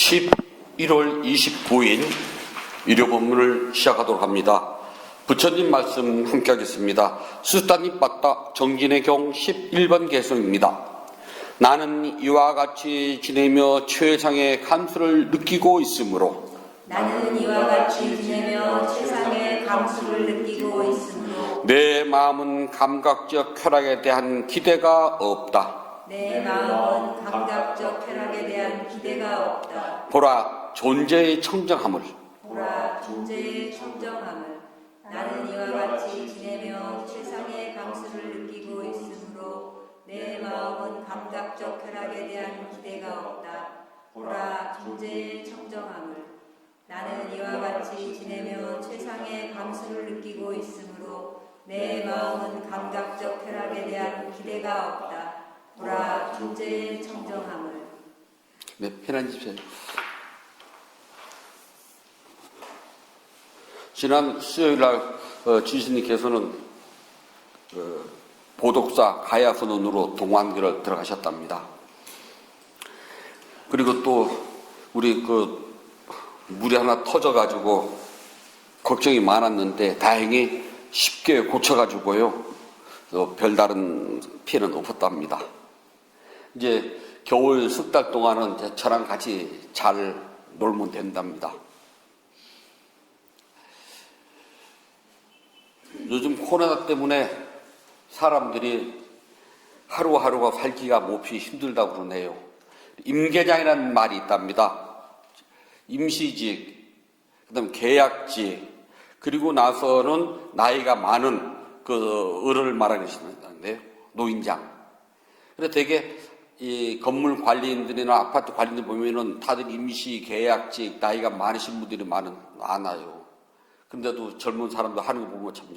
11월 29일 일요 본문을 시작하도록 합니다. 부처님 말씀 함께 하겠습니다. 수단이 빠따 정진의 경 11번 개성입니다. 나는 이와 같이 지내며 최상의 감수를 느끼고 있으므로 나는 이와 같이 지내며 최상의 감수를 느끼고 있으므로 내 마음은 감각적 쾌락에 대한 기대가 없다. 내 마음은 감각적 쾌락에 대한 기대가 없다. 보라 존재의 청정함을 보라 존재의 청정함을 나는 이와 같이 지내며 최상의 감수를 느끼고 있으므로 내 마음은 감각적 쾌락에 대한 기대가 없다. 보라 존재의 청정함을 나는 이와 같이 지내며 최상의 감수를 느끼고 있으므로 내 마음은 감각적 쾌락에 대한 기대가 없다. 보라 존재의 청정함을. 네, 편한 집세요. 지난 수요일날 주신님께서는 보독사 가야선언으로 동안교를 들어가셨답니다. 그리고 또 우리 물이 하나 터져가지고 걱정이 많았는데 다행히 쉽게 고쳐가지고요. 별다른 피해는 없었답니다. 이제 겨울 석 달 동안은 이제 저랑 같이 잘 놀면 된답니다. 요즘 코로나 때문에 사람들이 하루하루가 살기가 몹시 힘들다고 그러네요. 임계장이라는 말이 있답니다. 임시직, 그다음 계약직, 그리고 나서는 나이가 많은 어른을 말하는 것인데요. 노인장. 그래서 되게 이 건물 관리인들이나 아파트 관리인들 보면은 다들 임시 계약직, 나이가 많으신 분들이 많아요. 근데도 젊은 사람들 하는 거 보면 참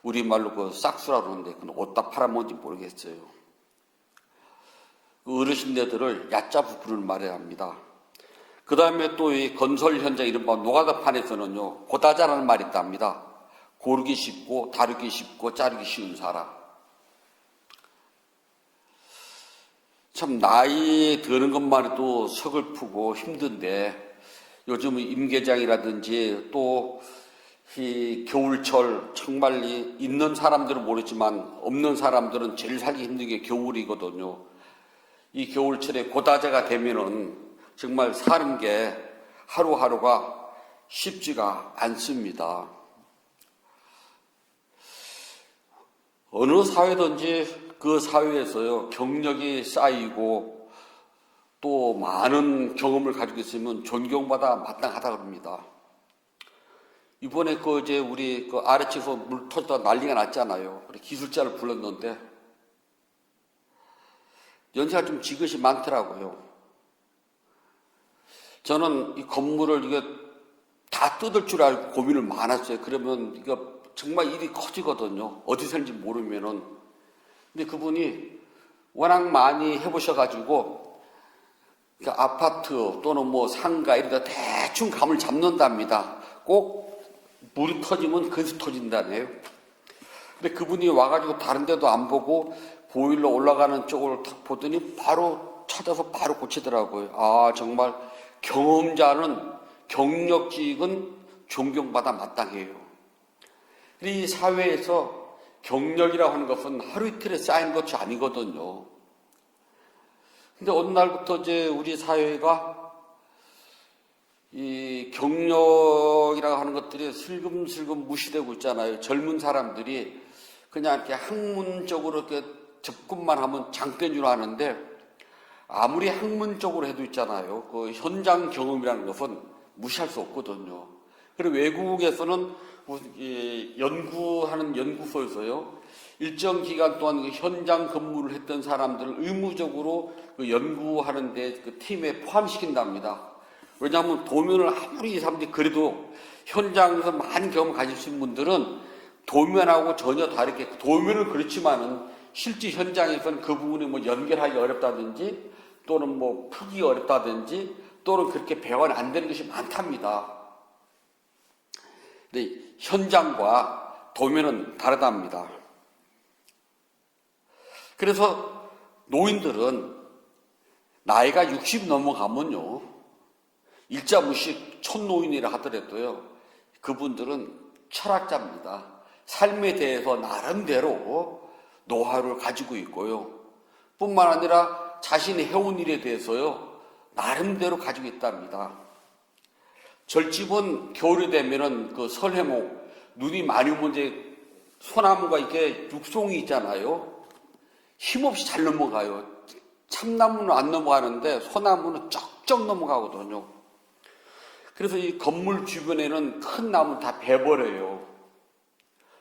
우리말로 싹수라 그러는데 그건 어디다 팔아먹는지 모르겠어요. 어르신네들을 얕자 부풀을 말해야 합니다. 그 다음에 또 이 건설 현장 이른바 노가다판에서는요, 고다자라는 말이 있답니다. 고르기 쉽고, 다루기 쉽고, 자르기 쉬운 사람. 참, 나이 드는 것만 해도 서글프고 힘든데, 요즘은 임계장이라든지 또 이 겨울철 정말 있는 사람들은 모르지만 없는 사람들은 제일 살기 힘든 게 겨울이거든요. 이 겨울철에 고다자가 되면은 정말 사는 게 하루하루가 쉽지가 않습니다. 어느 사회든지 그 사회에서요, 경력이 쌓이고 또 많은 경험을 가지고 있으면 존경받아 마땅하다 그럽니다. 이번에 우리 아래층에서 물 터지다 난리가 났잖아요. 기술자를 불렀는데 연세가 좀 지긋이 많더라고요. 저는 이 건물을 다 뜯을 줄 알고 고민을 많았어요. 그러면 이거 정말 일이 커지거든요. 어디서 했는지 모르면은. 근데 그분이 워낙 많이 해보셔가지고 아파트 또는 상가 이런 데 대충 감을 잡는답니다. 꼭 물이 터지면 거기서 터진다네요. 근데 그분이 와가지고 다른 데도 안 보고 보일러 올라가는 쪽을 딱 보더니 바로 찾아서 바로 고치더라고요. 아, 정말 경험자는 경력직은 존경받아 마땅해요. 이 사회에서 경력이라고 하는 것은 하루 이틀에 쌓이는 것이 아니거든요. 근데 어느 날부터 이제 우리 사회가 이 경력이라고 하는 것들이 슬금슬금 무시되고 있잖아요. 젊은 사람들이 그냥 이렇게 학문적으로 이렇게 접근만 하면 장대인 줄 아는데 아무리 학문적으로 해도 있잖아요. 그 현장 경험이라는 것은 무시할 수 없거든요. 그리고 외국에서는 연구하는 연구소에서요, 일정 기간 동안 현장 근무를 했던 사람들을 의무적으로 연구하는데 그 팀에 포함시킨답니다. 왜냐하면 도면을 아무리 이 사람들이 그래도 현장에서 많은 경험을 가지신 분들은 도면하고 전혀 다르게, 도면은 그렇지만은 실제 현장에서는 그 부분이 연결하기 어렵다든지 또는 풀기 어렵다든지 또는 그렇게 배워는 안 되는 것이 많답니다. 근데 현장과 도면은 다르답니다. 그래서 노인들은 나이가 60 넘어가면요, 일자무식 촌노인이라 하더라도요, 그분들은 철학자입니다. 삶에 대해서 나름대로 노하우를 가지고 있고요. 뿐만 아니라 자신이 해온 일에 대해서요, 나름대로 가지고 있답니다. 절집은 겨울이 되면은 그 설해목, 눈이 많이 오면 이제 소나무가 이렇게 육송이 있잖아요. 힘없이 잘 넘어가요. 참나무는 안 넘어가는데 소나무는 쩍쩍 넘어가거든요. 그래서 이 건물 주변에는 큰 나무 다 베버려요.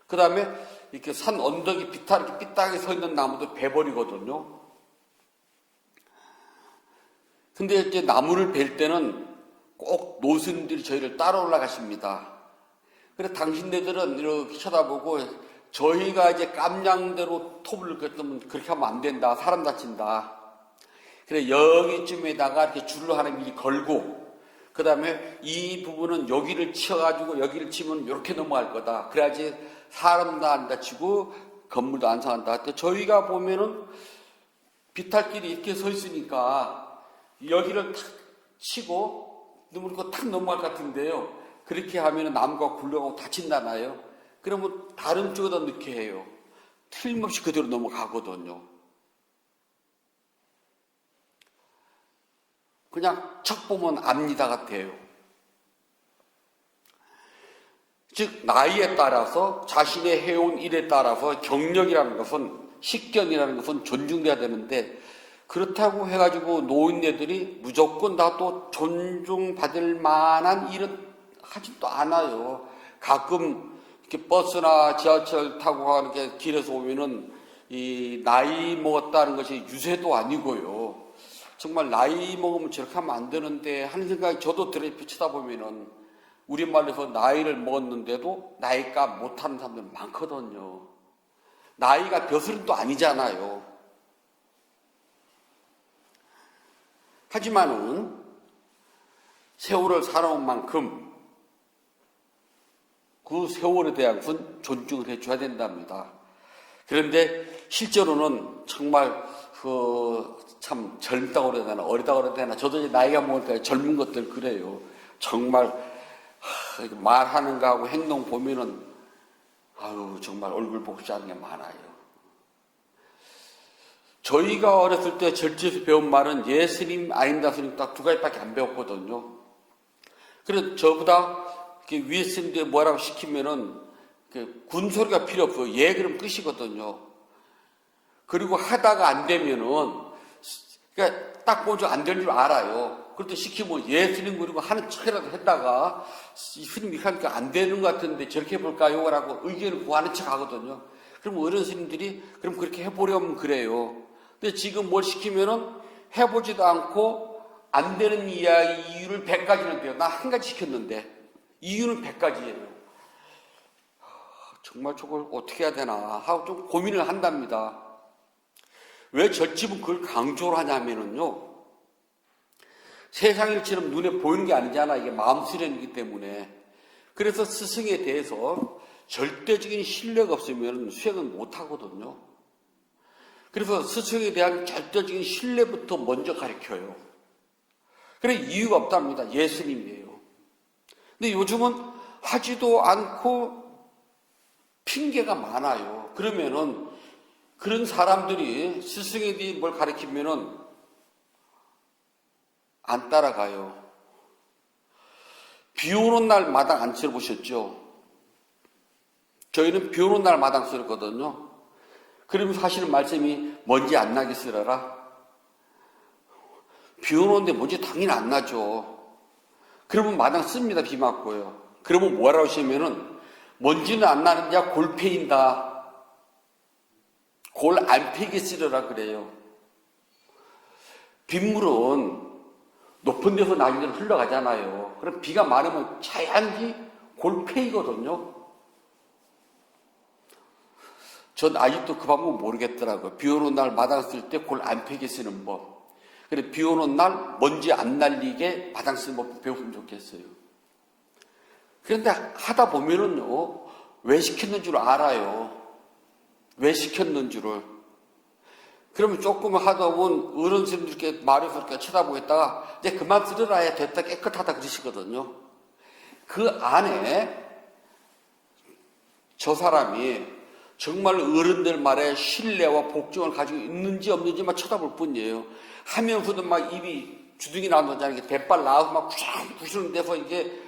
그 다음에 이렇게 산 언덕이 이렇게 삐딱하게 서 있는 나무도 베버리거든요. 근데 이제 나무를 벨 때는 꼭 노선들이 저희를 따라 올라가십니다. 그래서 당신네들은 이렇게 쳐다보고 저희가 이제 깜냥대로 톱을 긋으면 그렇게 하면 안 된다. 사람 다친다. 그래 여기쯤에다가 이렇게 줄을 하나 미리 걸고 그 다음에 이 부분은 여기를 치어가지고 여기를 치면 이렇게 넘어갈 거다. 그래야지 사람도 안 다치고 건물도 안 상한다. 저희가 보면은 비탈길이 이렇게 서 있으니까 여기를 탁 치고 누르고 탁 넘어갈 것 같은데요. 그렇게 하면 나무가 굴러가고 다친다나요? 그러면 다른 쪽에다 넣게 해요. 틀림없이 그대로 넘어가거든요. 그냥 척 보면 압니다 같아요. 즉 나이에 따라서 자신의 해온 일에 따라서 경력이라는 것은 식견이라는 것은 존중돼야 되는데 그렇다고 해가지고 노인네들이 무조건 다 또 존중받을 만한 일은 하지도 않아요. 가끔 이렇게 버스나 지하철 타고 가는 게 길에서 오면은 이 나이 먹었다는 것이 유세도 아니고요. 정말 나이 먹으면 저렇게 하면 안 되는데 하는 생각이 저도 들어서 쳐다보면은 우리말에서 나이를 먹었는데도 나이값 못하는 사람들 많거든요. 나이가 벼슬은 아니잖아요. 하지만은 세월을 살아온 만큼 그 세월에 대한 것은 존중을 해줘야 된답니다. 그런데 실제로는 정말 참 젊다고 그래야 되나 어리다고 그래야 되나 저도 이제 나이가 먹으니까 젊은 것들 그래요. 정말 말하는 거하고 행동 보면은 아유 정말 얼굴 보고 싶지 않은 게 많아요. 저희가 어렸을 때 절지에서 배운 말은 예스님 아닙니다 스님 딱 두 가지밖에 안 배웠거든요. 그래서 저보다 위에 스님들 뭐라고 시키면은 군소리가 필요 없어요. 예 그럼 끝이거든요. 그리고 하다가 안 되면은 그러니까 딱 보죠 안 될 줄 알아요. 그럴 때 시키면 예 스님 그리고 하는 척이라도 했다가 스님이 하니까 안 되는 것 같은데 저렇게 해볼까요? 라고 의견을 구하는 척 하거든요. 그럼 어른 스님들이 그럼 그렇게 해보려면 그래요. 근데 지금 뭘 시키면은 해보지도 않고 안 되는 이유를 100가지는 돼요. 나 한 가지 시켰는데 이유는 100가지예요. 정말 저걸 어떻게 해야 되나 하고 좀 고민을 한답니다. 왜 절집은 그걸 강조를 하냐면은요. 세상 일처럼 눈에 보이는 게 아니잖아. 이게 마음 수련이기 때문에. 그래서 스승에 대해서 절대적인 신뢰가 없으면 수행은 못 하거든요. 그래서 스승에 대한 절대적인 신뢰부터 먼저 가르쳐요. 그래 이유가 없답니다. 예수님이에요. 근데 요즘은 하지도 않고 핑계가 많아요. 그러면은 그런 사람들이 스승에 대해 뭘 가르치면은 안 따라가요. 비 오는 날 마당 안 쓸어보셨죠? 저희는 비 오는 날 마당 쓸었거든요. 그러면 사실은 말씀이 먼지 안 나게 쓸어라. 비 오는데 먼지 당연히 안 나죠. 그러면 마당 씁니다. 비 맞고요. 그러면 뭐라고 하시면은 먼지는 안 나는데 골 패인다. 골 안 패게 쓸어라 그래요. 빗물은 높은 데서 낮은 데로 흘러가잖아요. 그럼 비가 많으면 자연히 골 패이거든요. 전 아직도 그 방법 모르겠더라고요. 비 오는 날 마당 쓸 때 골 안 패게 쓰는 법. 그래 비 오는 날 먼지 안 날리게 마당 쓰는 법 배우면 좋겠어요. 그런데 하다 보면은요. 왜 시켰는 줄 알아요. 왜 시켰는 줄을. 그러면 조금 하다 보면 어른들이 이렇게 말해서 이렇게 쳐다보겠다가 이제 그만 들으라 해 됐다 깨끗하다 그러시거든요. 그 안에 저 사람이 정말 어른들 말에 신뢰와 복종을 가지고 있는지 없는지만 쳐다볼 뿐이에요. 하면서도 막 입이 주둥이 나온다잖아요. 대빨 나와서 막 구시는 데서 이게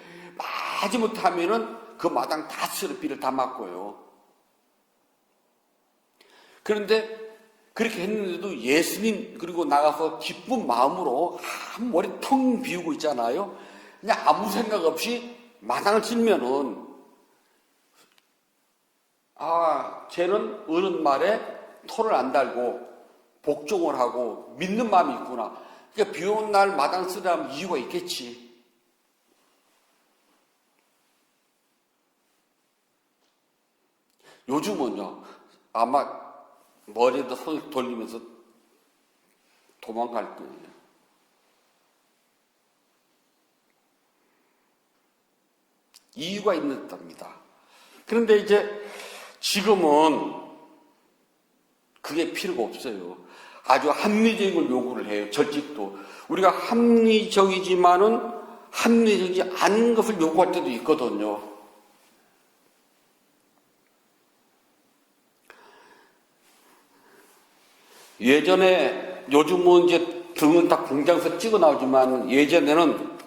마지못해 하면은 그 마당 다 쓰러비를 다 맞고요. 그런데 그렇게 했는데도 예수님 그리고 나가서 기쁜 마음으로 한 머리 텅 비우고 있잖아요. 그냥 아무 생각 없이 마당을 찔면은 쟤는 어른 말에 토를 안 달고 복종을 하고 믿는 마음이 있구나. 그러니까 비 오는 날 마당 쓰려면 이유가 있겠지. 요즘은요, 아마 머리에다 손을 돌리면서 도망갈 거예요. 이유가 있는 듯합니다. 그런데 이제 지금은 그게 필요가 없어요. 아주 합리적인 걸 요구를 해요. 절직도. 우리가 합리적이지만은 합리적이지 않은 것을 요구할 때도 있거든요. 예전에, 요즘은 이제 등은 다 공장에서 찍어 나오지만 예전에는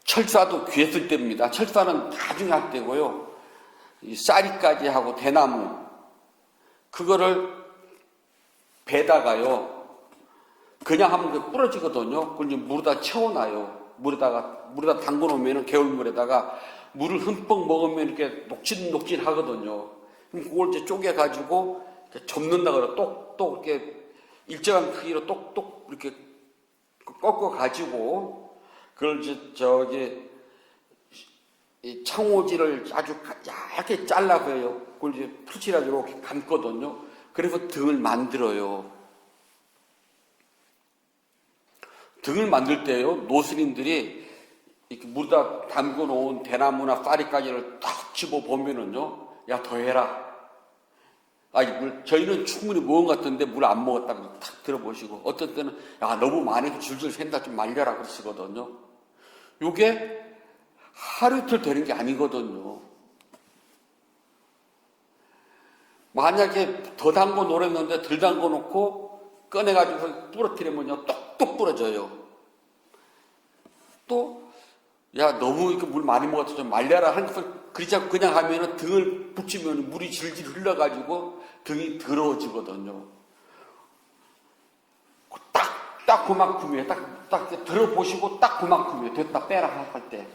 철사도 귀했을 때입니다. 철사는 나중에 할 때고요. 이 쌀이까지 하고 대나무 그거를 배다가요 그냥 하면 그 부러지거든요. 그걸 이제 물에다 채워놔요. 물에다 담궈 놓으면 개울물에다가 물을 흠뻑 먹으면 이렇게 녹진녹진 하거든요. 그럼 그걸 이제 쪼개 가지고 접는다 그래. 똑똑 이렇게 일정한 크기로 똑똑 이렇게 꺾어 가지고 그걸 이제 이 창호지를 아주 얇게 잘라서요. 그걸 이제 풀칠하고 이렇게 감거든요. 그래서 등을 만들어요. 등을 만들 때요, 노스님들이 이렇게 물에다 담궈 놓은 대나무나 쌀이까지를 딱 집어 보면은요, 야, 더 해라. 저희는 충분히 먹은 것 같은데 물 안 먹었다고 탁 들어보시고, 어떤 때는, 야, 너무 많이 줄줄 샌다, 좀 말려라 그러시거든요. 요게 하루 이틀 되는 게 아니거든요. 만약에 더 담궈 놓았는데 덜 담궈 놓고 꺼내가지고 부러뜨리면요, 똑똑 부러져요. 또, 야, 너무 이렇게 물 많이 먹어서 좀 말려라 하는 것을 그러지 그냥 하면은 등을 붙이면 물이 질질 흘러가지고 등이 더러워지거든요. 딱 그만큼이에요. 딱 들어보시고 딱 그만큼이에요. 됐다 빼라 할 때.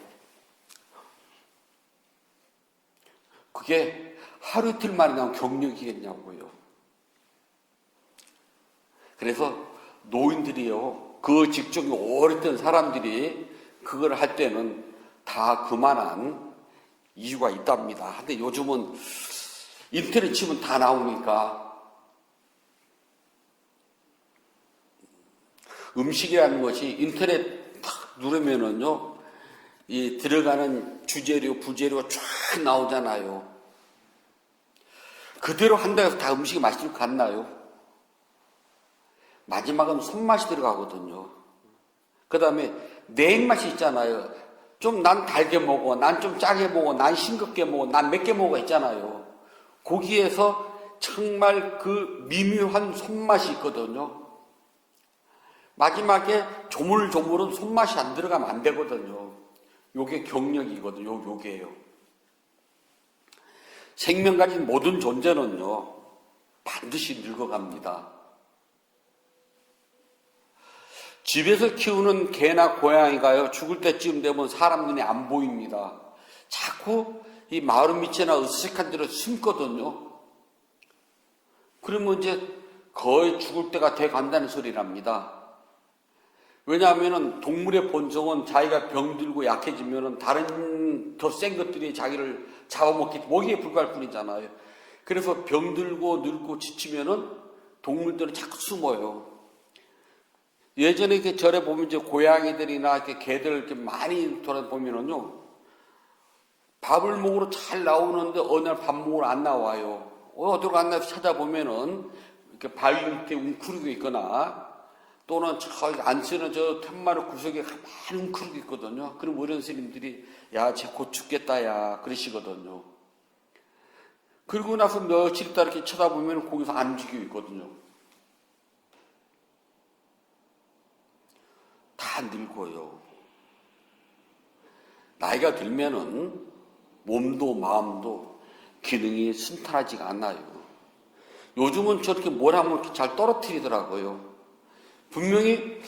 그게 하루 이틀 만에 나온 경력이겠냐고요. 그래서 노인들이요, 그 직종이 오래된 사람들이 그걸 할 때는 다 그만한 이유가 있답니다. 근데 요즘은 인터넷 치면 다 나오니까 음식이라는 것이 인터넷 탁 누르면은요, 이 들어가는 주재료, 부재료가 쫙 나오잖아요. 그대로 한다고 해서 다 음식이 맛있을 것 같나요? 마지막은 손맛이 들어가거든요. 그 다음에 내 입맛이 있잖아요. 좀 난 달게 먹어, 난 좀 짜게 먹어, 난 싱겁게 먹어, 난 맵게 먹어 있잖아요. 거기에서 정말 그 미묘한 손맛이 있거든요. 마지막에 조물조물은 손맛이 안 들어가면 안 되거든요. 요게 경력이거든요. 요게요. 생명 가진 모든 존재는요, 반드시 늙어갑니다. 집에서 키우는 개나 고양이가요, 죽을 때쯤 되면 사람 눈에 안 보입니다. 자꾸 이 마을 밑이나 으스스한 데로 숨거든요. 그러면 이제 거의 죽을 때가 돼 간다는 소리랍니다. 왜냐하면 동물의 본성은 자기가 병들고 약해지면 다른 더 센 것들이 자기를 먹이에 불과할 뿐이잖아요. 그래서 병들고 늙고 지치면은 동물들은 자꾸 숨어요. 예전에 이렇게 절에 보면 이제 고양이들이나 이렇게 개들 이렇게 많이 돌아보면은요, 밥을 먹으러 잘 나오는데 어느 날 밥 먹으러 안 나와요. 어디로 갔나 찾아보면은 이렇게 바위 밑에 웅크리고 있거나 또는 저 안 쓰는 저 툇마루 구석에 가만히 웅크리고 있거든요. 그럼 어른 스님들이 야, 쟤 곧 죽겠다 야 그러시거든요. 그러고 나서 며칠 있다 이렇게 쳐다보면 거기서 안 움직이고 있거든요. 다 늙어요. 나이가 들면은 몸도 마음도 기능이 순탄하지가 않아요. 요즘은 저렇게 뭘 하면 이렇게 잘 떨어뜨리더라고요. 분명히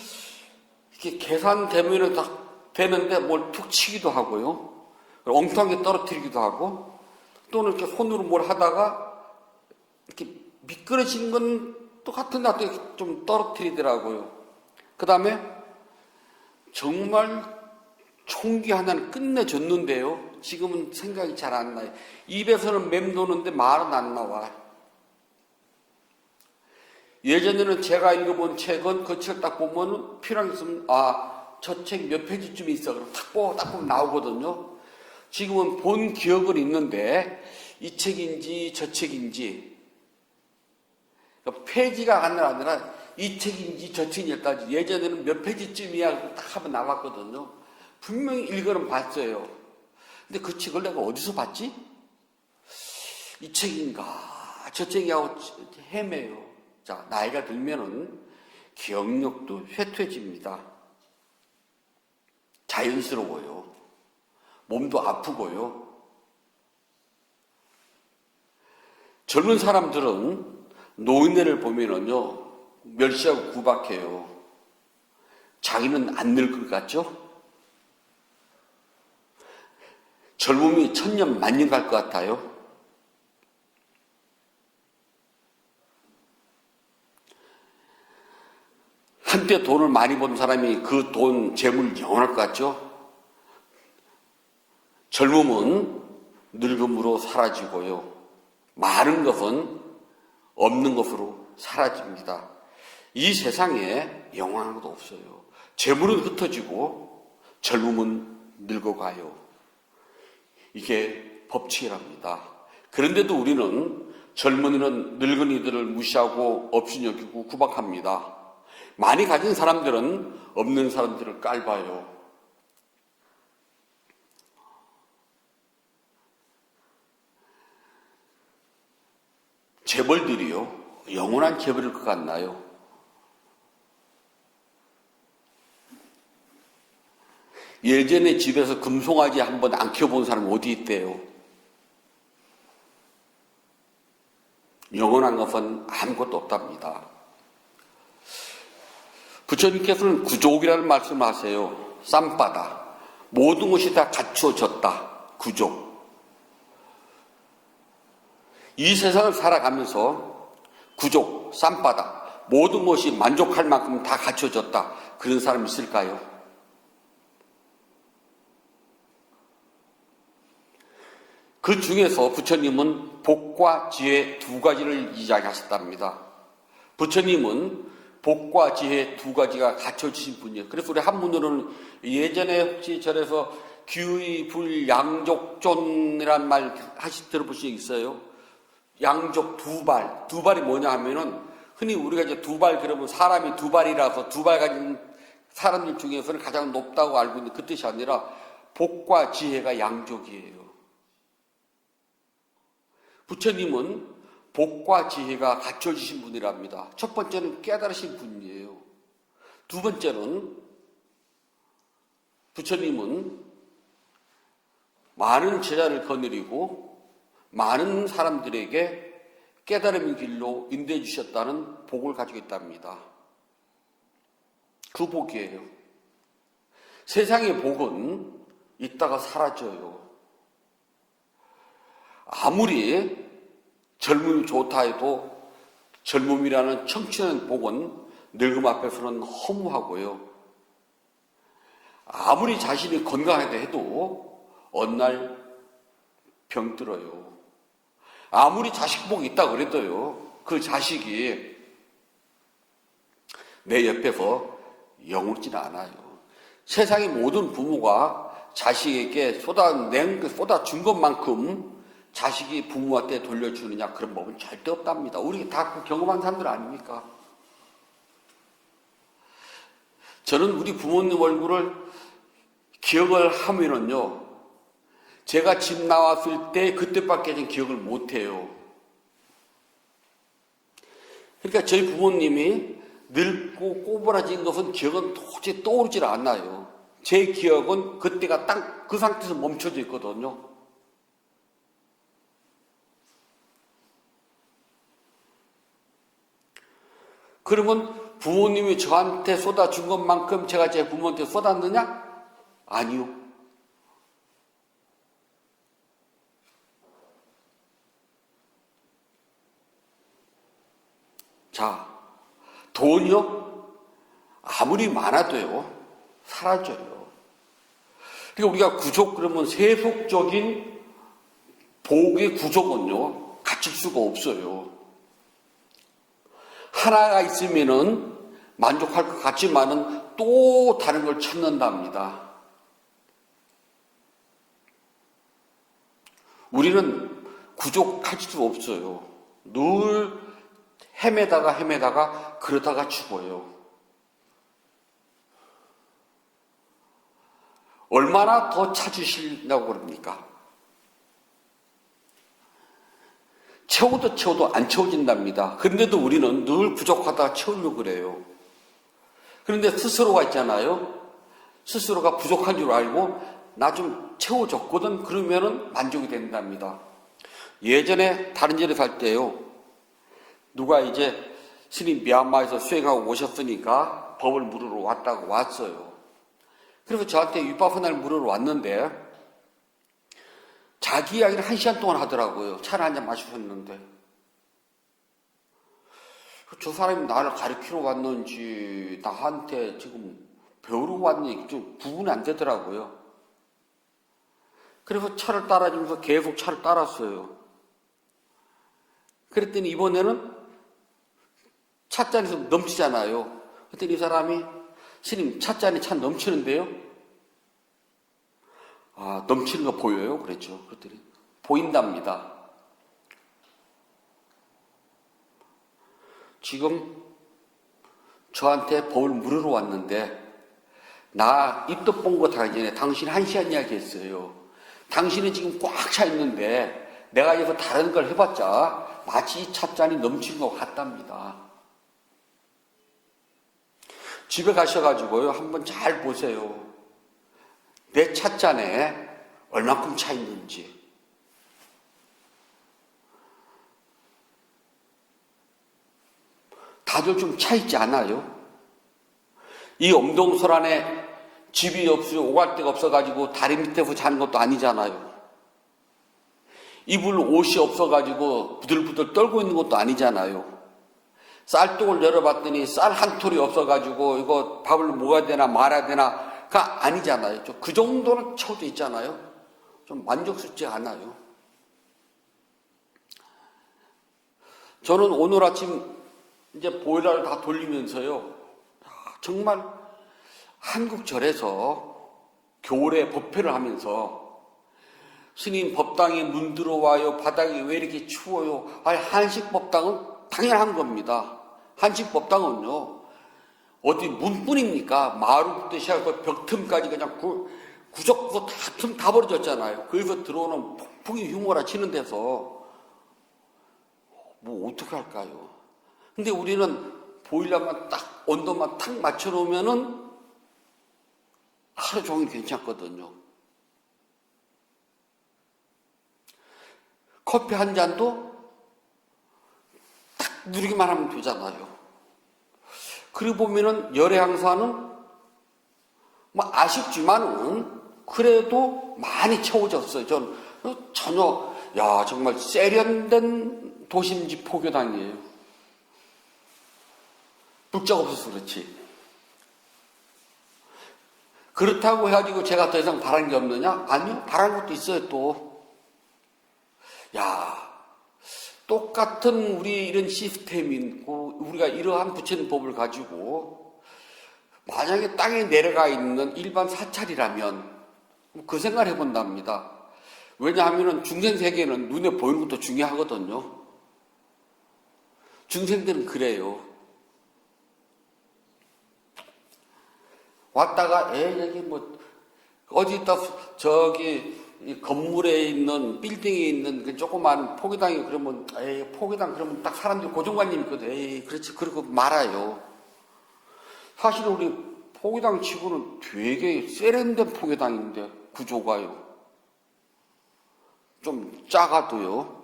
이렇게 계산되면은 다 되는데 뭘 툭 치기도 하고요. 엉뚱하게 떨어뜨리기도 하고 또는 이렇게 손으로 뭘 하다가 이렇게 미끄러지는 건 똑같은데 또 좀 떨어뜨리더라고요. 그 다음에 정말 총기 하나는 끝내줬는데요. 지금은 생각이 잘 안 나요. 입에서는 맴도는데 말은 안 나와. 예전에는 제가 읽어본 책은 그 책을 딱 보면 필요한 게 있으면 저 책 몇 페이지쯤 있어. 그럼 딱 보면 나오거든요. 지금은 본 기억은 있는데 이 책인지 저 책인지 그러니까 페이지가 아니라 이 책인지 저 책인지 예전에는 몇 페이지쯤이야 딱 하면 나왔거든요. 분명히 읽어는 봤어요. 근데 그 책을 내가 어디서 봤지? 이 책인가 저 책이하고 헤매요. 자, 나이가 들면은 기억력도 쇠퇴집니다. 자연스러워요. 몸도 아프고요. 젊은 사람들은 노인네를 보면은요, 멸시하고 구박해요. 자기는 안 늙을 것 같죠? 젊음이 천년 만년 갈 것 같아요. 한때 돈을 많이 번 사람이 그 돈, 재물 영원할 것 같죠? 젊음은 늙음으로 사라지고요. 많은 것은 없는 것으로 사라집니다. 이 세상에 영원한 것도 없어요. 재물은 흩어지고 젊음은 늙어가요. 이게 법칙이랍니다. 그런데도 우리는 젊은이는 늙은이들을 무시하고 업신여기고 구박합니다. 많이 가진 사람들은 없는 사람들을 깔봐요. 재벌들이요, 영원한 재벌일 것 같나요? 예전에 집에서 금송아지 한번 안 키워본 사람 어디 있대요? 영원한 것은 아무것도 없답니다. 부처님께서는 구족이라는 말씀을 하세요. 쌈바다. 모든 것이 다 갖추어졌다. 구족. 이 세상을 살아가면서 구족, 쌈바다. 모든 것이 만족할 만큼 다 갖춰졌다. 그런 사람 있을까요? 그 중에서 부처님은 복과 지혜 두 가지를 이야기하셨답니다. 부처님은 복과 지혜 두 가지가 갖춰지신 분이에요. 그래서 우리 한문으로는 예전에 혹시 절에서 규의불양족존이란 말 들어보신 적 있어요? 양족 두 발. 두 발이 뭐냐 하면은 흔히 우리가 이제 두 발 그러면 사람이 두 발이라서 두 발 가진 사람들 중에서는 가장 높다고 알고 있는 그 뜻이 아니라 복과 지혜가 양족이에요. 부처님은 복과 지혜가 갖춰지신 분이랍니다. 첫 번째는 깨달으신 분이에요. 두 번째는 부처님은 많은 제자를 거느리고 많은 사람들에게 깨달음의 길로 인도해 주셨다는 복을 가지고 있답니다. 그 복이에요. 세상의 복은 있다가 사라져요. 아무리 젊음이 좋다 해도 젊음이라는 청춘의 복은 늙음 앞에서는 허무하고요. 아무리 자신이 건강하다 해도 어느 날 병들어요. 아무리 자식 복이 있다 그래도요, 그 자식이 내 옆에서 영원치는 않아요. 세상의 모든 부모가 자식에게 쏟아준 것만큼 자식이 부모한테 돌려주느냐 그런 법은 절대 없답니다. 우리 다 그 경험한 사람들 아닙니까? 저는 우리 부모님 얼굴을 기억을 하면은요, 제가 집 나왔을 때 그때밖에 는 기억을 못해요. 그러니까 저희 부모님이 늙고 꼬부라진 것은 기억은 도저히 떠오르질 않아요. 제 기억은 그때가 딱 그 상태에서 멈춰져 있거든요. 그러면 부모님이 저한테 쏟아준 것만큼 제가 제 부모한테 쏟았느냐? 아니요. 자, 돈이요? 아무리 많아도요, 사라져요. 그러니까 우리가 구족 그러면 세속적인 복의 구족은요, 갖출 수가 없어요. 하나가 있으면은 만족할 것 같지만은 또 다른 걸 찾는답니다. 우리는 구족할 수 없어요. 늘 헤매다가 그러다가 죽어요. 얼마나 더 찾으시려고 그럽니까? 채워도 안 채워진답니다. 그런데도 우리는 늘 부족하다 채우려고 그래요. 그런데 스스로가 있잖아요. 스스로가 부족한 줄 알고 나 좀 채워줬거든 그러면은 만족이 된답니다. 예전에 다른 집에 살 때요. 누가 이제 스님 미얀마에서 수행하고 오셨으니까 법을 물으러 왔다고 왔어요. 그래서 저한테 윗바프날 물으러 왔는데 자기 이야기를 1시간 동안 하더라고요. 차를 한잔 마시셨는데 저 사람이 나를 가르치러 왔는지 나한테 지금 배우러 왔는지 좀 구분이 안 되더라고요. 그래서 차를 따라주면서 계속 차를 따랐어요. 그랬더니 이번에는 찻잔에서 넘치잖아요. 그랬더니 이 사람이 스님 찻잔이 참 넘치는데요. 아, 넘치는 거 보여요? 그랬죠. 그랬더니 보인답니다. 지금 저한테 법을 물으러 왔는데 나 입도 본 거 다 전에 당신 1시간 이야기 했어요. 당신은 지금 꽉 차 있는데 내가 여기서 다른 걸 해봤자 마치 이 찻잔이 넘치는 것 같답니다. 집에 가셔가지고요, 한번 잘 보세요. 내 찻잔에 얼만큼 차 있는지. 다들 좀 차 있지 않아요? 이 엄동설 안에 집이 없어요. 오갈 데가 없어가지고 다리 밑에서 자는 것도 아니잖아요. 입을 옷이 없어가지고 부들부들 떨고 있는 것도 아니잖아요. 쌀통을 열어봤더니 쌀 한 톨이 없어가지고 이거 밥을 먹어야 되나 말아야 되나가 아니잖아요. 그 정도는 채워져 있잖아요. 좀 만족스럽지 않아요. 저는 오늘 아침 이제 보일러를 다 돌리면서요. 정말 한국 절에서 겨울에 법회를 하면서 스님 법당에 문 들어와요. 바닥이 왜 이렇게 추워요? 아니 한식 법당은 당연한 겁니다. 한식 법당은요. 어디 문뿐입니까? 마루부터 시작해서 벽틈까지 그냥 구석구석 다 벌어졌잖아요. 거기서 들어오는 폭풍이 휘몰아 치는 데서 뭐 어떻게 할까요? 근데 우리는 보일러만 딱 온도만 탁 맞춰놓으면은 하루 종일 괜찮거든요. 커피 한 잔도 딱 누리기만 하면 되잖아요. 그리고 보면은 열애항사는 뭐 아쉽지만은 그래도 많이 채워졌어요. 전 전혀 정말 세련된 도심지 포교당이에요. 묵자가 없어서 그렇지. 그렇다고 해가지고 제가 더 이상 바란 게 없느냐? 아니요. 바란 것도 있어요, 또. 똑같은 우리 이런 시스템이 있고, 우리가 이러한 부처님 법을 가지고, 만약에 땅에 내려가 있는 일반 사찰이라면, 그 생각을 해본답니다. 왜냐하면 중생 세계는 눈에 보이는 것도 중요하거든요. 중생들은 그래요. 왔다가 여기 뭐 어디 있다 저기 이 건물에 있는 빌딩에 있는 그 조그만 포기당이 그러면 포기당 그러면 딱 사람들이 고정관념이 있거든. 그렇지 그러고 말아요. 사실 우리 포기당 치고는 되게 세련된 포기당인데 구조가요. 좀 작아도요.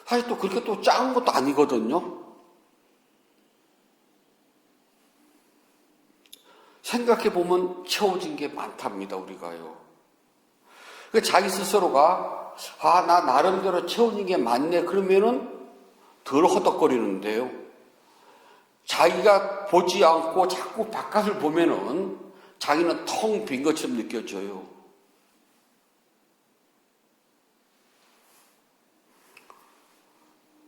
사실 또 그렇게 또 작은 것도 아니거든요. 생각해보면 채워진 게 많답니다, 우리가요. 자기 스스로가, 나 나름대로 채워진 게 많네. 그러면은 덜 허덕거리는데요. 자기가 보지 않고 자꾸 바깥을 보면은 자기는 텅 빈 것처럼 느껴져요.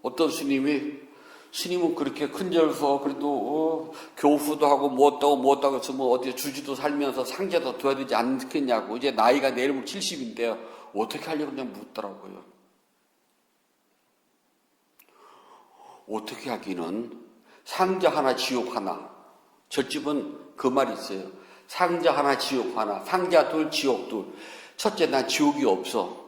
어떤 스님은 그렇게 큰절서 그래도 교수도 하고 무엇다고 해서 뭐 어디 주지도 살면서 상제도 둬야 되지 않겠냐고. 이제 나이가 내일부터 70인데요. 어떻게 하려고 그냥 묻더라고요. 어떻게 하기는 상자 하나 지옥 하나. 저집은 그 말이 있어요. 상자 하나 지옥 하나. 상자 둘 지옥 둘. 첫째 난 지옥이 없어.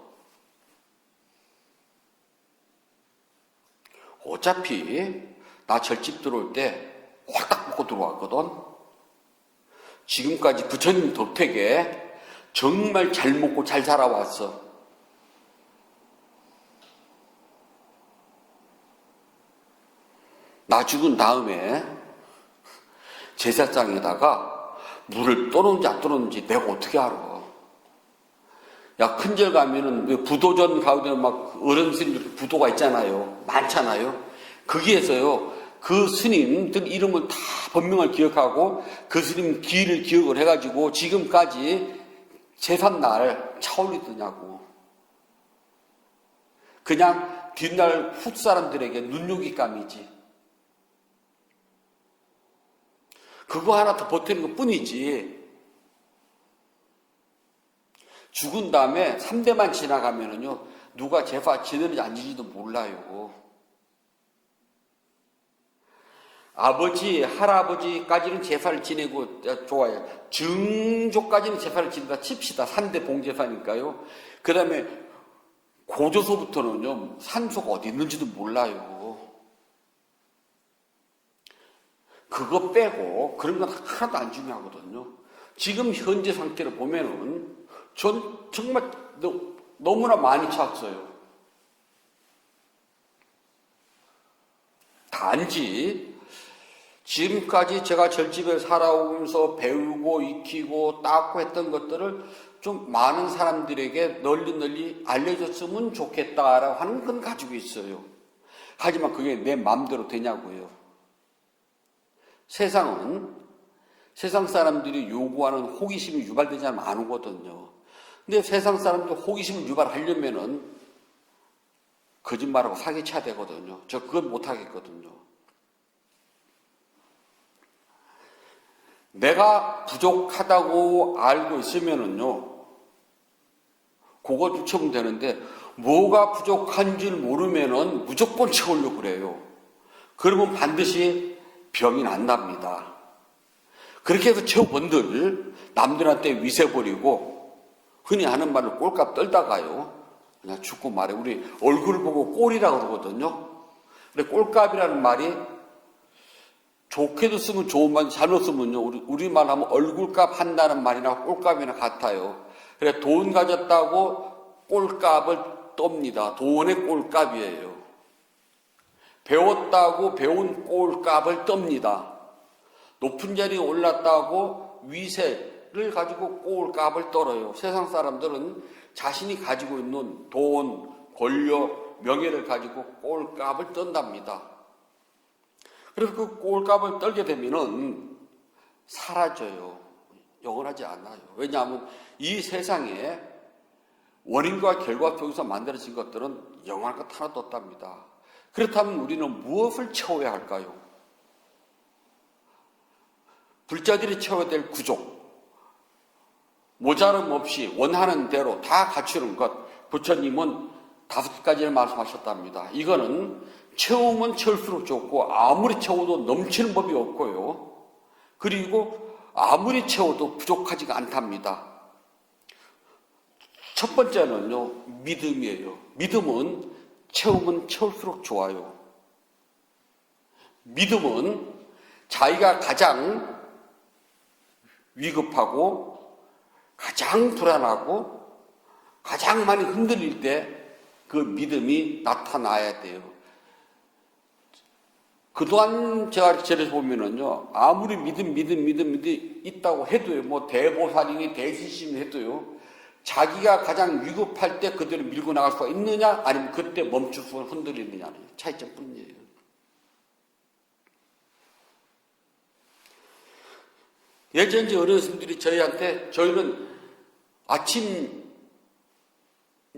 어차피 나 절집 들어올 때 확딱 먹고 들어왔거든. 지금까지 부처님 덕택에 정말 잘 먹고 잘 살아왔어. 나 죽은 다음에 제사장에다가 물을 떠놓는지 안 떠놓는지 내가 어떻게 알아. 야, 큰절 가면은 부도전 가운데 막 어른 스님들 부도가 있잖아요. 많잖아요. 거기에서요, 그 스님들 이름을 다 본명을 기억하고 그 스님 기를 기억을 해가지고 지금까지 제삿날 차올리더냐고. 그냥 뒷날 훗 사람들에게 눈요기감이지. 그거 하나 더 버티는 것 뿐이지. 죽은 다음에 3대만 지나가면은요, 누가 제사 지내는지 안 지는지도 몰라요. 아버지, 할아버지까지는 제사를 지내고 좋아요. 증조까지는 제사를 지낸다 칩시다. 3대 봉제사니까요. 그 다음에 고조서부터는요, 산소가 어디 있는지도 몰라요. 그거 빼고 그런 건 하나도 안 중요하거든요. 지금 현재 상태를 보면은 전 정말 너무나 많이 찾았어요. 단지 지금까지 제가 절집에 살아오면서 배우고 익히고 닦고 했던 것들을 좀 많은 사람들에게 널리 알려줬으면 좋겠다라고 하는 건 가지고 있어요. 하지만 그게 내 마음대로 되냐고요. 세상은 세상 사람들이 요구하는 호기심이 유발되지 않으면 안 오거든요. 근데 세상 사람들 호기심을 유발하려면은 거짓말하고 사기쳐야 되거든요. 저 그건 못하겠거든요. 내가 부족하다고 알고 있으면은요, 그거 채우면 되는데, 뭐가 부족한 줄 모르면은 무조건 채우려고 그래요. 그러면 반드시 병이 난답니다. 그렇게 해서 채워본들 남들한테 위세 버리고 흔히 하는 말로 꼴값 떨다가요, 그냥 죽고 말해. 우리 얼굴을 보고 꼴이라고 그러거든요. 근데 꼴값이라는 말이 좋게도 쓰면 좋은 말, 잘못 쓰면요, 우리말 하면 얼굴값 한다는 말이나 꼴값이나 같아요. 그래, 돈 가졌다고 꼴값을 떱니다. 돈의 꼴값이에요. 배웠다고 배운 꼴값을 떱니다. 높은 자리에 올랐다고 위세를 가지고 꼴값을 떨어요. 세상 사람들은 자신이 가지고 있는 돈, 권력, 명예를 가지고 꼴값을 떤답니다. 그래서 그 꼴값을 떨게 되면은 사라져요. 영원하지 않아요. 왜냐하면 이 세상에 원인과 결과 속에서 만들어진 것들은 영원할 것 하나도 없답니다. 그렇다면 우리는 무엇을 채워야 할까요? 불자들이 채워야 될 구족, 모자름 없이 원하는 대로 다 갖추는 것. 부처님은 5가지를 말씀하셨답니다. 이거는 채우면 채울수록 좋고 아무리 채워도 넘치는 법이 없고요. 그리고 아무리 채워도 부족하지가 않답니다. 첫 번째는요, 믿음이에요. 믿음은 채우면 채울수록 좋아요. 믿음은 자기가 가장 위급하고 가장 불안하고 가장 많이 흔들릴 때 그 믿음이 나타나야 돼요. 그동안 제가 절에서 보면은요, 아무리 믿음 있다고 해도요, 뭐 대보살이니 대신심이 해도요, 자기가 가장 위급할 때 그대로 밀고 나갈 수가 있느냐, 아니면 그때 멈출 수가 흔들리느냐는 차이점 뿐이에요. 예전에 어르신들이 저희한테, 저희는 아침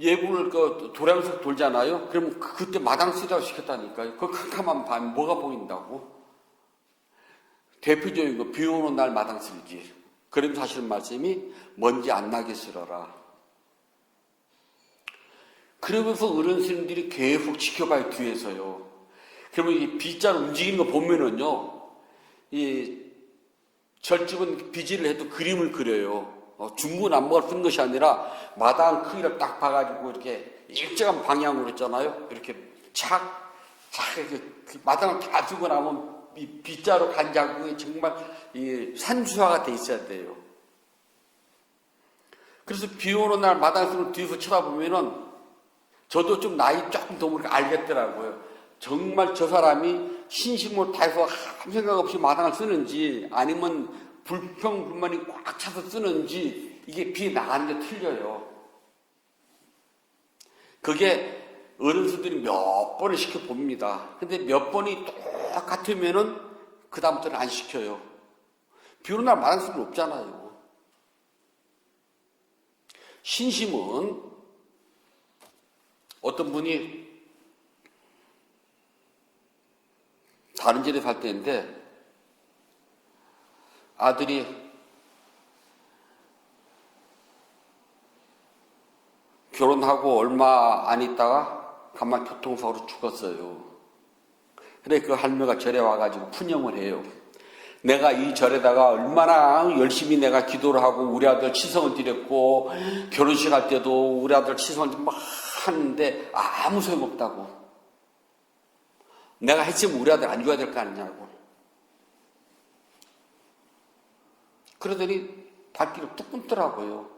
예불을 도량석 돌잖아요. 그러면 그때 마당 쓰라고 시켰다니까요. 그 캄캄한 밤에 뭐가 보인다고? 대표적인 거, 비 오는 날 마당 쓸기. 그러면서 하시는 말씀이 먼지 안 나게 쓸어라. 그러면서 어른스님들이 계속 지켜봐요, 뒤에서요. 그러면 이 빗자루 움직이는 거 보면은요, 이 절집은 비지를 해도 그림을 그려요. 중구난방을 쓴 것이 아니라 마당 크기를 딱 봐가지고 이렇게 일정한 방향으로 있잖아요. 이렇게 이렇게 마당을 다 주고 나면 이 빗자루 간 자국이 정말 이 산수화가 돼 있어야 돼요. 그래서 비 오는 날 마당에서 뒤에서 쳐다보면은 저도 좀 나이 조금 더 보니까 알겠더라고요. 정말 저 사람이 신심을 다해서 아무 생각 없이 마당을 쓰는지 아니면 불평불만이 꽉 차서 쓰는지 이게 비 나가는 게 틀려요. 그게 어른들이 몇 번을 시켜봅니다. 근데 몇 번이 똑같으면은 그다음부터는 안 시켜요. 비 오는 날 마당 쓸 일 없잖아요. 신심은 어떤 분이 다른 집에 살 때인데 아들이 결혼하고 얼마 안 있다가 가만 교통사고로 죽었어요. 그래 그 할머니가 절에 와가지고 푸념을 해요. 내가 이 절에다가 얼마나 열심히 내가 기도를 하고 우리 아들 치성을 드렸고 결혼식 할 때도 우리 아들 치성을 막 하는데 아무 소용없다고. 내가 했으면 우리 아들 안 줘야 될 거 아니냐고. 그러더니 발길을 뚝 끊더라고요.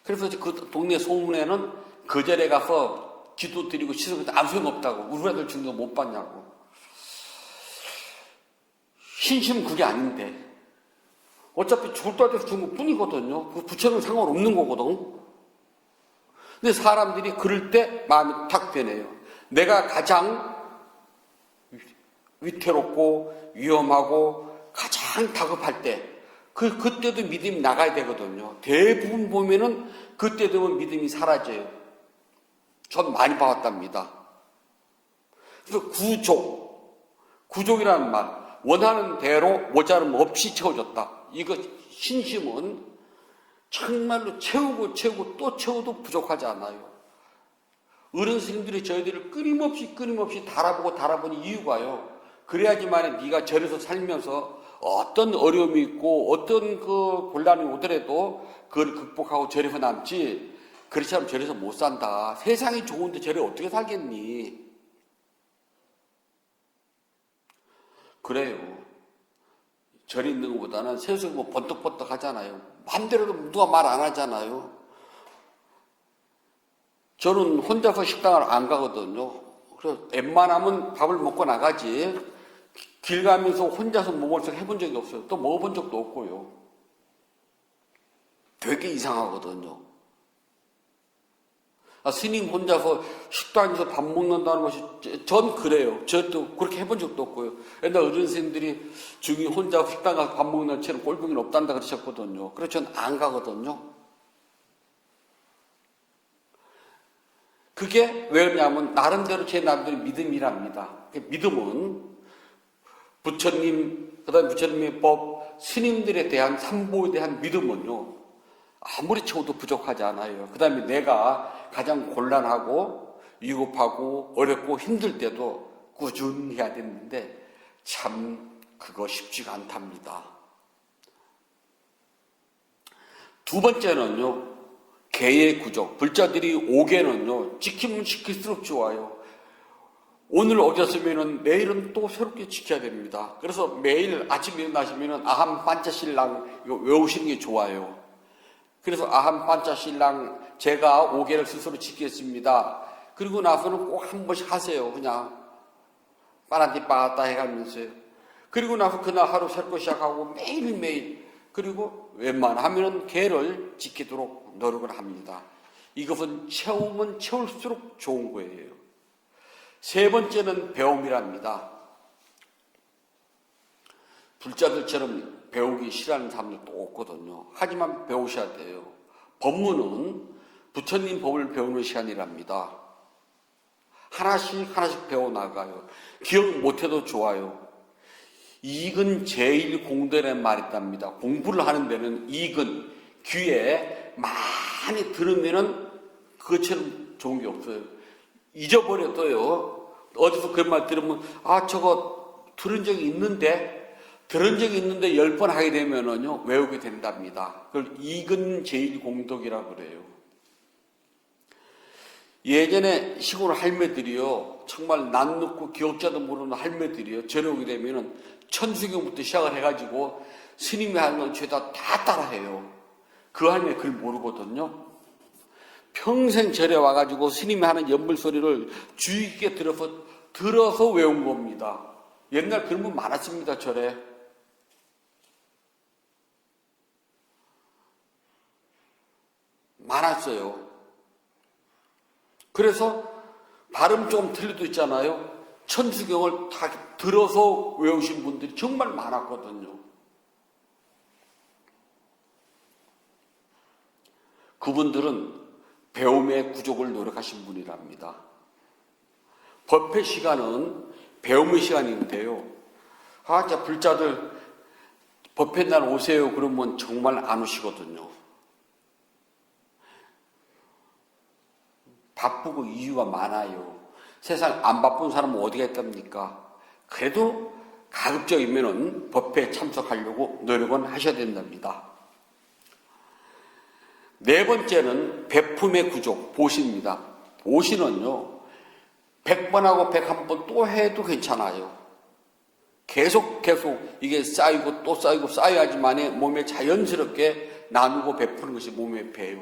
그래서 그 동네 소문에는 그 절에 가서 기도 드리고 치성을 아무 소용없다고. 우리 아들 죽는 거 못 봤냐고. 신심은 그게 아닌데 어차피 죽을 때 돼서 죽은 것 뿐이거든요. 그 부처는 상관없는 거거든. 근데 사람들이 그럴 때 마음이 탁 변해요. 내가 가장 위태롭고 위험하고 가장 다급할 때 그때도 믿음이 나가야 되거든요. 대부분 보면은 그때 되면 믿음이 사라져요. 전 많이 봐왔답니다. 그래서 구족이라는 말, 원하는 대로 모자름 없이 채워졌다. 이거 신심은 정말로 채우고 또 채워도 부족하지 않아요. 어른 스님들이 저희들을 끊임없이 달아보니 이유가요. 그래야지만 네가 절에서 살면서 어떤 어려움이 있고 어떤 그 곤란이 오더라도 그걸 극복하고 절에서 남지. 그렇지 않으면 절에서 못 산다. 세상이 좋은데 절에 어떻게 살겠니? 그래요. 절에 있는 것보다는 세상에 뭐 번떡번떡 하잖아요. 마음대로도 누가 말 안 하잖아요. 저는 혼자서 식당을 안 가거든요. 그래서 웬만하면 밥을 먹고 나가지 길 가면서 혼자서 먹을 생 해본 적이 없어요. 또 먹어본 적도 없고요. 되게 이상하거든요. 스님 혼자서 식당에서 밥 먹는다는 것이 전 그래요. 저도 그렇게 해본 적도 없고요. 옛날 어른 스님들이 중이 혼자 식당 가서 밥 먹는 채는 꼴보기는 없단다 그러셨거든요. 그래서 전 안 가거든요. 그게 왜냐하면 나름대로 제 나름대로 믿음이랍니다. 믿음은 부처님, 그 다음에 부처님의 법, 스님들에 대한 삼보에 대한 믿음은요, 아무리 채워도 부족하지 않아요. 그 다음에 내가 가장 곤란하고 위급하고 어렵고 힘들 때도 꾸준히 해야 되는데 참 그거 쉽지가 않답니다. 두 번째는요, 개의 구족. 불자들이 오개는요, 지키면 지킬수록 좋아요. 오늘 어겼으면은 내일은 또 새롭게 지켜야 됩니다. 그래서 매일 아침에 일어나시면은 아함 반자신랑 이거 외우시는 게 좋아요. 그래서 아함 반자신랑 제가 5개를 스스로 지키겠습니다. 그리고 나서는 꼭 한 번씩 하세요. 그냥 빠란띠 빠따 해가면서요. 그리고 나서 그날 하루 새로 시작하고 매일매일, 그리고 웬만하면 개를 지키도록 노력을 합니다. 이것은 채우면 채울수록 좋은 거예요. 세 번째는 배움이랍니다. 불자들처럼 배우기 싫어하는 사람들도 없거든요. 하지만 배우셔야 돼요. 법문은 부처님 법을 배우는 시간이랍니다. 하나씩 하나씩 배워나가요. 기억 못해도 좋아요. 이익은 제일 공덕이라는 말이 있답니다. 공부를 하는 데는 이익은 귀에 많이 들으면은 그것처럼 좋은 게 없어요. 잊어버려도요, 어디서 그런 말 들으면, 아, 저거 들은 적이 있는데 10번 하게 되면은요, 외우게 된답니다. 그걸 이근 제일공덕이라고 그래요. 예전에 시골 할매들이요, 정말 낯 높고 기억자도 모르는 할매들이요, 절에 오게 되면은 천수경부터 시작을 해가지고 스님이 하는 건 죄다 다 따라해요. 그 할매 그걸 모르거든요. 평생 절에 와가지고 스님이 하는 연불 소리를 주의 깊게 들어서 외운 겁니다. 옛날 그런 분 많았습니다, 절에. 많았어요. 그래서 발음 좀 틀려도 있잖아요. 천수경을 다 들어서 외우신 분들이 정말 많았거든요. 그분들은 배움의 구족을 노력하신 분이랍니다. 법회 시간은 배움의 시간인데요. 아, 자, 불자들 법회 날 오세요. 그러면 정말 안 오시거든요. 바쁘고 이유가 많아요. 세상 안 바쁜 사람은 어디가 있답니까? 그래도 가급적이면은 법회에 참석하려고 노력은 하셔야 된답니다. 네 번째는 베품의 구족, 보시입니다. 보시는요, 100번하고 101번 또 해도 괜찮아요. 계속 이게 쌓이고 또 쌓이고 쌓여야지만이 몸에 자연스럽게 나누고 베푸는 것이 몸에 배요.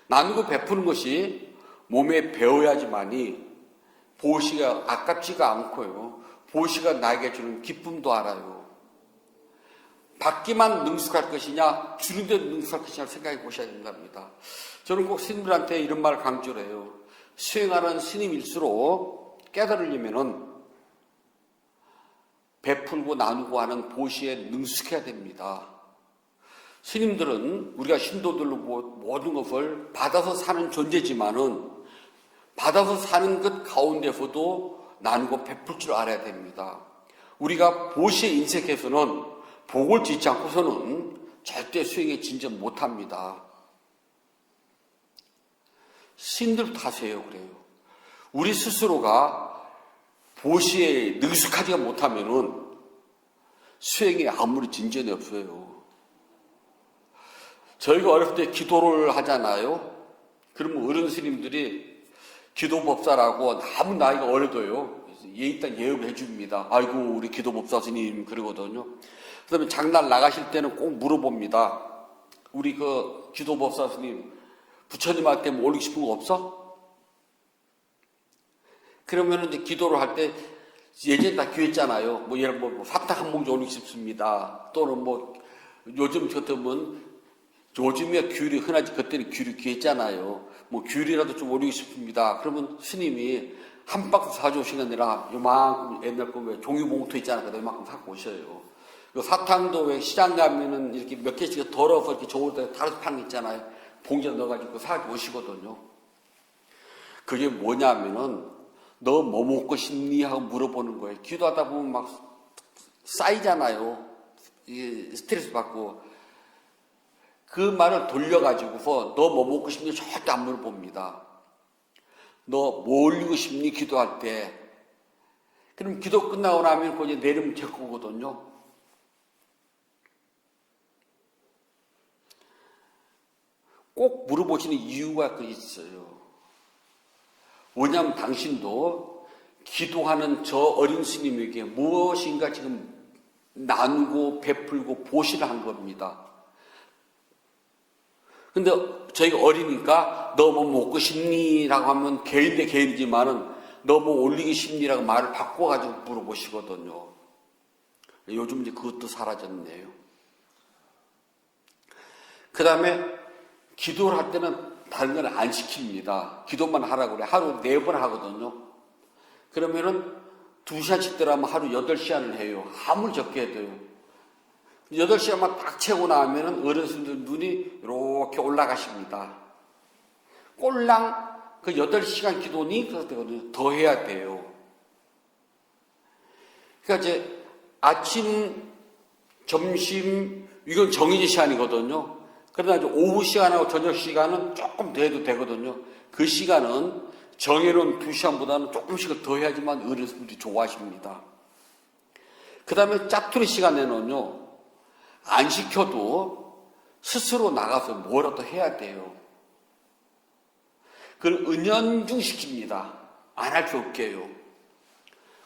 나누고 베푸는 것이 몸에 배워야지만이 보시가 아깝지가 않고요. 보시가 나에게 주는 기쁨도 알아요. 받기만 능숙할 것이냐, 주는데도 능숙할 것이냐 생각해 보셔야 된답니다. 저는 꼭 스님들한테 이런 말을 강조를 해요. 수행하는 스님일수록 깨달으려면은 베풀고 나누고 하는 보시에 능숙해야 됩니다. 스님들은 우리가 신도들로 모든 것을 받아서 사는 존재지만은 받아서 사는 것 가운데서도 나누고 베풀 줄 알아야 됩니다. 우리가 보시에 인색해서는 복을 짓지 않고서는 절대 수행에 진전 못합니다. 스님들도 하세요, 그래요. 우리 스스로가 보시에 능숙하지가 못하면은 수행에 아무리 진전이 없어요. 저희가 어렸을 때 기도를 하잖아요. 그러면 어른 스님들이 기도법사라고 아무 나이가 어려도요, 일단 예의를 해줍니다. 아이고, 우리 기도법사 스님, 그러거든요. 그 다음에 장날 나가실 때는 꼭 물어봅니다. 우리 그 기도법사 스님, 부처님한테 뭐 올리고 싶은 거 없어? 그러면 이제 기도를 할 때, 예전에 다 귀했잖아요. 뭐, 예를 들어, 사탕 한 봉지 올리고 싶습니다. 또는 뭐, 요즘 같으면, 요즘에 귤이 흔하지, 그때는 귤이 귀했잖아요. 뭐, 귤이라도 좀 올리고 싶습니다. 그러면 스님이 한 박스 사주오신 게 아니라, 요만큼 옛날 거 왜 종이봉투 있잖아요. 요만큼 갖고 오셔요. 사탕도 왜 시장 가면은 이렇게 몇 개씩 덜어서 이렇게 좋을 때 다른 파는 거 있잖아요. 봉지에 넣어가지고 사오시거든요. 그게 뭐냐면은 너 뭐 먹고 싶니? 하고 물어보는 거예요. 기도하다 보면 막 쌓이잖아요. 스트레스 받고. 그 말을 돌려가지고서 너 뭐 먹고 싶니? 절대 안 물어봅니다. 너 뭐 올리고 싶니? 기도할 때. 그럼 기도 끝나고 나면 그거 이제 내리면 될 거거든요. 꼭 물어보시는 이유가 있어요. 왜냐하면 당신도 기도하는 저 어린 스님에게 무엇인가 지금 나누고 베풀고 보시를 한 겁니다. 근데 저희가 어리니까 너 뭐 먹고 싶니? 라고 하면 개인 대 개인이지만은 너 뭐 올리기 싶니? 라고 말을 바꿔가지고 물어보시거든요. 요즘 이제 그것도 사라졌네요. 그 다음에 기도를 할 때는 다른 건 안 시킵니다. 기도만 하라고 그래. 하루 4번 하거든요. 그러면은 2시간씩 들어가면 하루 8시간을 해요. 아무리 적게 해도요. 8시간만 딱 채우고 나면은 어르신들 눈이 이렇게 올라가십니다. 꼴랑 그 8시간 기도니 그렇거든요. 더 해야 돼요. 그러니까 이제 아침, 점심 이건 정해진 시간이거든요. 그러나 이제 오후 시간하고 저녁 시간은 조금 더 해도 되거든요. 그 시간은 정해놓은 2시간보다는 조금씩 더 해야지만 어르신들이 좋아하십니다. 그 다음에 짜투리 시간에는요, 안 시켜도 스스로 나가서 뭐라도 해야 돼요. 그걸 은연중 시킵니다. 안 할 수 없게 해요.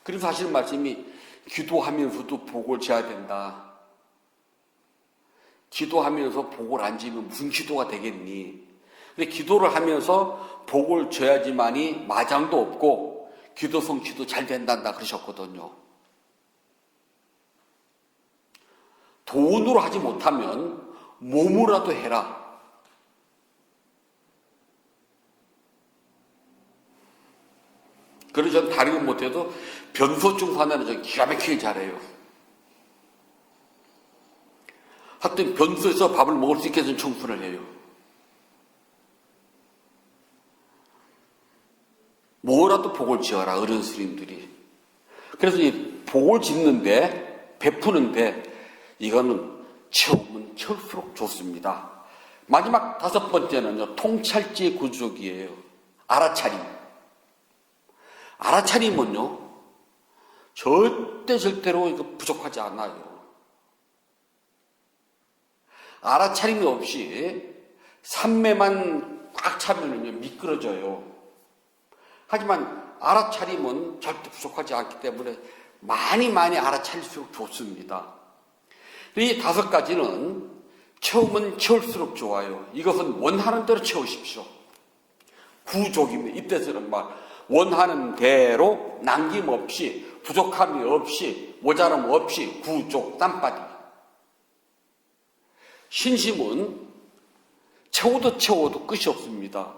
그래서 하시는 말씀이 기도하면서도 복을 지어야 된다. 기도하면서 복을 안 지면 무슨 기도가 되겠니? 근데 기도를 하면서 복을 줘야지만이 마장도 없고 기도 성취도 잘 된단다 그러셨거든요. 돈으로 하지 못하면 몸으로라도 해라. 그래서 저는 다른 건 못해도 변소증 하나는 저 기가 막히게 잘해요. 하여튼 변소에서 밥을 먹을 수 있게 해서 청소를 해요. 뭐라도 복을 지어라 어른 스님들이. 그래서 이 복을 짓는데 베푸는데 이거는 채우면 채울수록 좋습니다. 마지막 5번째는요, 통찰지의 구족이에요. 알아차림. 알아차림은요 절대로 이거 부족하지 않아요. 알아차림이 없이 삼매만 꽉 차면은요 미끄러져요. 하지만 알아차림은 절대 부족하지 않기 때문에 많이 알아차릴수록 좋습니다. 이 5가지는 채우면 채울수록 좋아요. 이것은 원하는 대로 채우십시오. 구족입니다. 이때서는 막 원하는 대로 남김없이 부족함이 없이 모자람 없이 구족 땀바디. 신심은 채워도 끝이 없습니다.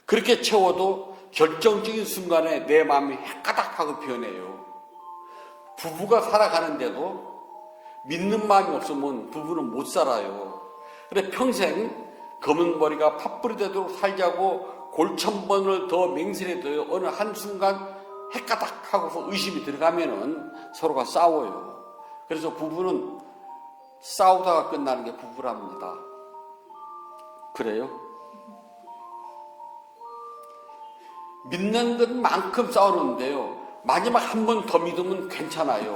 그렇게 채워도 결정적인 순간에 내 마음이 헷가닥하고 변해요. 부부가 살아가는데도 믿는 마음이 없으면 부부는 못 살아요. 그래 평생 검은 머리가 팥불이 되도록 살자고 골천번을 더 맹세해도요, 어느 한순간 헷가닥 하고서 의심이 들어가면은 서로가 싸워요. 그래서 부부는 싸우다가 끝나는 게 부부랍니다. 그래요? 믿는 것만큼 싸우는데요, 마지막 한 번 더 믿으면 괜찮아요.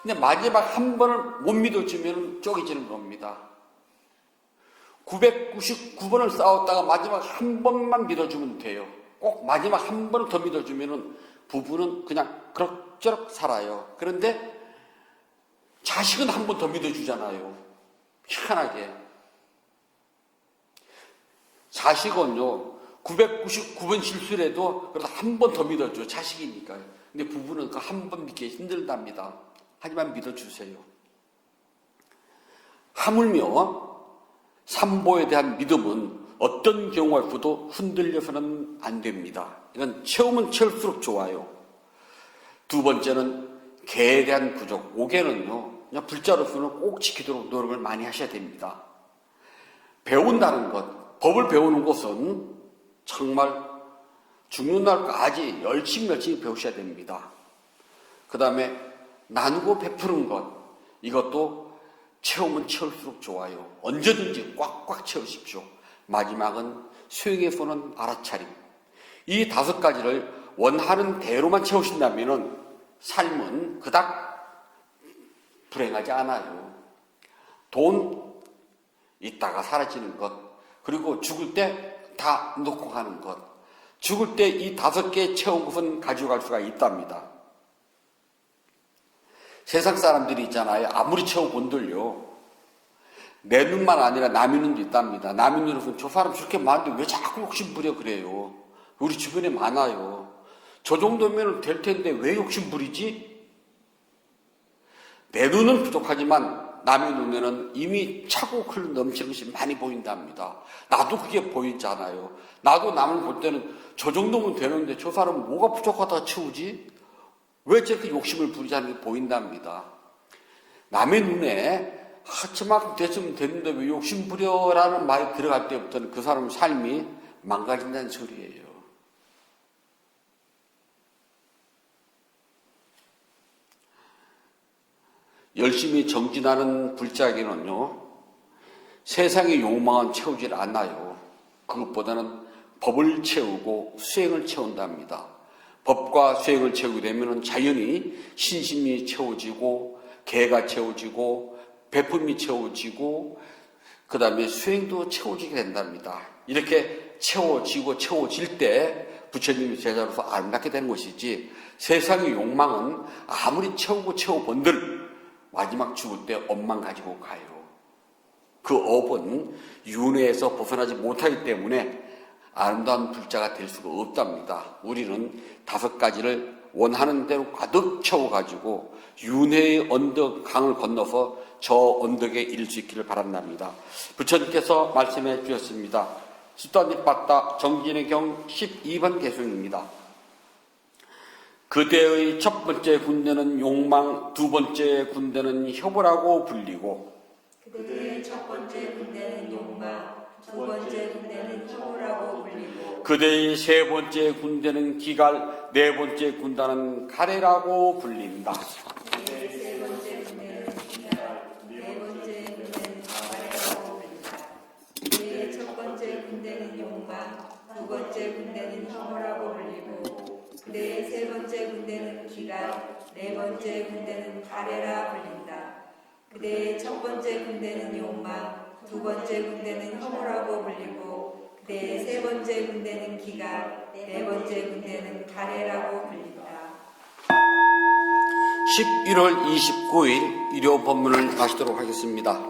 근데 마지막 한 번을 못 믿어주면 쪼개지는 겁니다. 999번을 싸웠다가 마지막 한 번만 믿어주면 돼요. 꼭 마지막 한 번을 더 믿어주면 부부는 그냥 그럭저럭 살아요. 그런데 자식은 한 번 더 믿어주잖아요. 희한하게. 자식은요 999번 실수를 해도 그래도 한 번 더 믿어줘. 자식이니까요. 근데 부부는 그 한 번 믿기 힘들답니다. 하지만 믿어주세요. 하물며 삼보에 대한 믿음은 어떤 경우에서도 흔들려서는 안 됩니다. 이건 채우면 채울수록 좋아요. 2번째는 개에 대한 구족. 5개는요 그냥 불자로서는 꼭 지키도록 노력을 많이 하셔야 됩니다. 배운다는 것, 법을 배우는 것은 정말 죽는 날까지 열심히 배우셔야 됩니다. 그 다음에 나누고 베푸는 것, 이것도 채우면 채울수록 좋아요. 언제든지 꽉꽉 채우십시오. 마지막은 수행의 손은 알아차림. 이 5가지를 원하는 대로만 채우신다면 삶은 그닥 불행하지 않아요. 돈 있다가 사라지는 것, 그리고 죽을 때 다 놓고 가는 것. 죽을 때 이 5개 채운 것은 가져갈 수가 있답니다. 세상 사람들이 있잖아요. 아무리 채워본들요, 내 눈만 아니라 남의 눈도 있답니다. 남의 눈으로는 저 사람 저렇게 많은데 왜 자꾸 욕심부려 그래요. 우리 주변에 많아요. 저 정도면 될 텐데 왜 욕심부리지? 내 눈은 부족하지만 남의 눈에는 이미 차고 흘러 넘치는 것이 많이 보인답니다. 나도 그게 보이잖아요. 나도 남을 볼 때는 저 정도면 되는데 저 사람은 뭐가 부족하다 채우지? 왜 저렇게 욕심을 부리자는 게 보인답니다. 남의 눈에 저만큼 됐으면 됐는데 왜 욕심 부려라는 말이 들어갈 때부터는 그 사람 삶이 망가진다는 소리예요. 열심히 정진하는 불자에게는요, 세상의 욕망은 채우질 않아요. 그것보다는 법을 채우고 수행을 채운답니다. 법과 수행을 채우게 되면 자연히 신심이 채워지고 개가 채워지고 베품이 채워지고 그 다음에 수행도 채워지게 된답니다. 이렇게 채워질 때 부처님이 제자로서 아름답게 되는 것이지, 세상의 욕망은 아무리 채워본들 마지막 죽을 때 업만 가지고 가요. 그 업은 윤회에서 벗어나지 못하기 때문에 아름다운 불자가 될 수가 없답니다. 우리는 5가지를 원하는 대로 가득 채워가지고 윤회의 언덕 강을 건너서 저 언덕에 이를 수 있기를 바란답니다. 부처님께서 말씀해 주셨습니다. 수단니빠따 정진의 경 12번 개송입니다. 그대의 첫 번째 군대는 욕망, 두 번째 군대는 혀보라고 불리고, 그대의 첫 번째 군대는 욕망, 두 번째 군대는 혀보라고 불리고, 그대의 세 번째 군대는 기갈, 네 번째 군대는 가래라고 불린다. 그대의 세 번째 군대는 기갈, 네 번째 군대는 가래라고 불린다. 그대의 첫 번째 군대는 욕망, 두 번째 군대는 혀보라고 불리고, 그대의 세 번째 군대는 기갈, 네 번째 군대는 가래라 불린다. 그대의 첫 번째 군대는 욕망, 두 번째 군대는 혐오라고 불리고, 그대의 세 번째 군대는 기갈, 네 번째 군대는 가래라고 불린다. 11월 29일 일요 법문을 마치도록 하겠습니다.